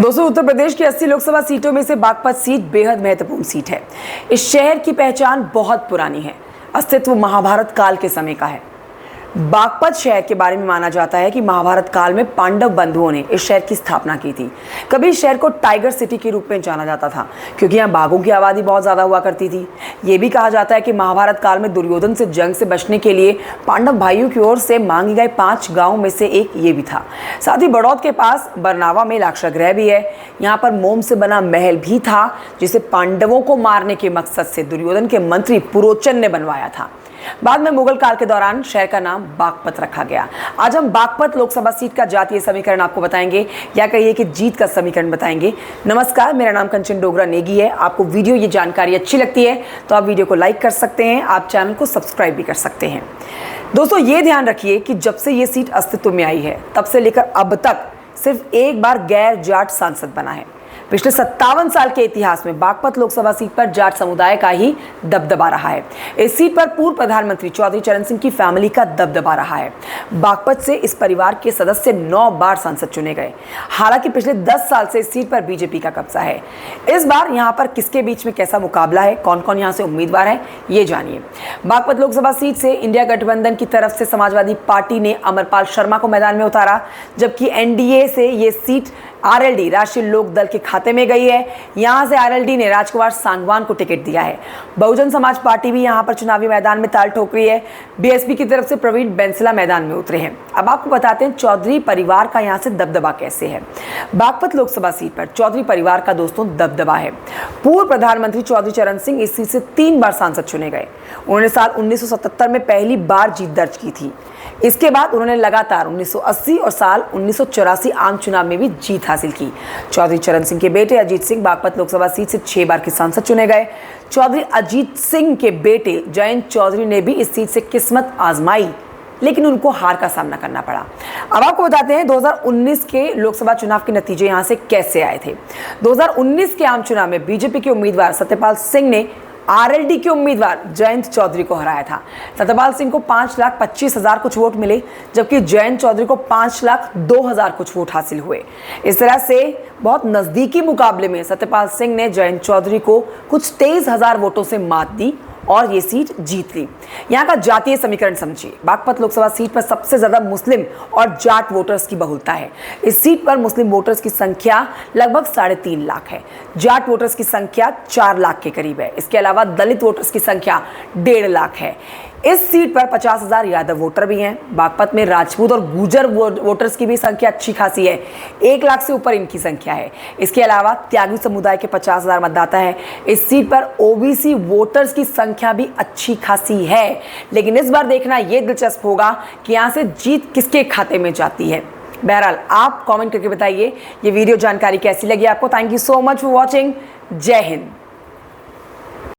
दोस्तों, उत्तर प्रदेश की 80 लोकसभा सीटों में से बागपत सीट बेहद महत्वपूर्ण सीट है। इस शहर की पहचान बहुत पुरानी है। अस्तित्व महाभारत काल के समय का है। बागपत शहर के बारे में माना जाता है कि महाभारत काल में पांडव बंधुओं ने इस शहर की स्थापना की थी। कभी इस शहर को टाइगर सिटी के रूप में जाना जाता था क्योंकि यहाँ बाघों की आबादी बहुत ज़्यादा हुआ करती थी। ये भी कहा जाता है कि महाभारत काल में दुर्योधन से जंग से बचने के लिए पांडव भाइयों की ओर से मांगे गए 5 गाँव में से एक ये भी था। साथ ही बड़ौद के पास बरनावा में लाक्षागृह भी है। यहाँ पर मोम से बना महल भी था जिसे पांडवों को मारने के मकसद से दुर्योधन के मंत्री पुरोचन ने बनवाया था। बाद में मुगल काल के दौरान शहर का नाम बागपत रखा गया। आज हम बागपत लोकसभा सीट का जातीय समीकरण आपको बताएंगे, या कहिए कि जीत का समीकरण बताएंगे। नमस्कार, मेरा नाम कंचन डोगरा नेगी है। आपको वीडियो ये जानकारी अच्छी लगती है तो आप वीडियो को लाइक कर सकते हैं, आप चैनल को सब्सक्राइब भी कर सकते हैं। दोस्तों, ये ध्यान रखिए कि जब से ये सीट अस्तित्व में आई है तब से लेकर अब तक सिर्फ एक बार गैर जाट सांसद बना है। पिछले 57 साल के इतिहास में बागपत लोकसभा सीट पर जाट समुदाय का ही दबदबा रहा है। इस सीट पर पूर्व प्रधानमंत्री चौधरी चरण सिंह की फैमिली का दबदबा रहा है। बागपत से इस परिवार के सदस्य 9 बार सांसद चुने गए। हालांकि पिछले 10 साल से इस सीट पर बीजेपी का कब्जा है। इस बार यहां पर किसके बीच में कैसा मुकाबला है, कौन कौन यहां से उम्मीदवार है, ये जानिए। बागपत लोकसभा सीट से इंडिया गठबंधन की तरफ से समाजवादी पार्टी ने अमरपाल शर्मा को मैदान में उतारा, जबकि एनडीए से ये सीट आरएलडी राष्ट्रीय लोक दल के खाते में गई है। यहां से आरएलडी ने राजकुमार सांगवान को टिकट दिया है। बहुजन समाज पार्टी भी यहां पर चुनावी मैदान में ताल ठोक रही है। बीएसपी की तरफ से प्रवीण बेंसला मैदान में उतरे हैं। अब आपको बताते हैं चौधरी परिवार का यहां से दबदबा कैसे है। बागपत लोकसभा सीट पर चौधरी परिवार का दोस्तों दबदबा है। पूर्व प्रधानमंत्री चौधरी चरण सिंह इस सीट से 3 बार सांसद चुने गए। उन्होंने साल 1977 में पहली बार जीत दर्ज की थी। इसके बाद उन्होंने लगातार 1980 और साल 1984 आम चुनाव में भी जीत हासिल की। चौधरी चरण सिंह के बेटे अजीत सिंह बागपत लोकसभा सीट से 6 बार के सांसद चुने गए। चौधरी अजीत सिंह के बेटे जयंत चौधरी ने भी इस सीट से किस्मत आजमाई, लेकिन उनको हार का सामना करना पड़ा। अब आपको बताते हैं 2019 के लोकसभा चुनाव के नतीजे यहां से कैसे आए थे। 2019 के आम चुनाव में बीजेपी के उम्मीदवार सत्यपाल सिंह ने आरएलडी के उम्मीदवार जयंत चौधरी को हराया था। सत्यपाल सिंह को 5,25,000 कुछ वोट मिले, जबकि जयंत चौधरी को 5,02,000 कुछ वोट हासिल हुए। इस तरह से बहुत नजदीकी मुकाबले में सत्यपाल सिंह ने जयंत चौधरी को कुछ 23,000 वोटों से मात दी और ये सीट जीत ली। यहाँ का जातीय समीकरण समझिए। बागपत लोकसभा सीट पर सबसे ज्यादा मुस्लिम और जाट वोटर्स की बहुलता है। इस सीट पर मुस्लिम वोटर्स की संख्या लगभग 3.5 लाख है। जाट वोटर्स की संख्या 4 लाख के करीब है। इसके अलावा दलित वोटर्स की संख्या 1.5 लाख है। इस सीट पर 50,000 यादव वोटर भी हैं। बागपत में राजपूत और गुर्जर वोटर्स की भी संख्या अच्छी खासी है। 1 लाख से ऊपर इनकी संख्या है। इसके अलावा त्यागी समुदाय के 50,000 मतदाता हैं। इस सीट पर ओबीसी वोटर्स की संख्या भी अच्छी खासी है। लेकिन इस बार देखना यह दिलचस्प होगा कि यहाँ से जीत किसके खाते में जाती है। बहरहाल आप कॉमेंट करके बताइए ये वीडियो जानकारी कैसी लगी आपको। Thank you so much for watching. जय हिंद।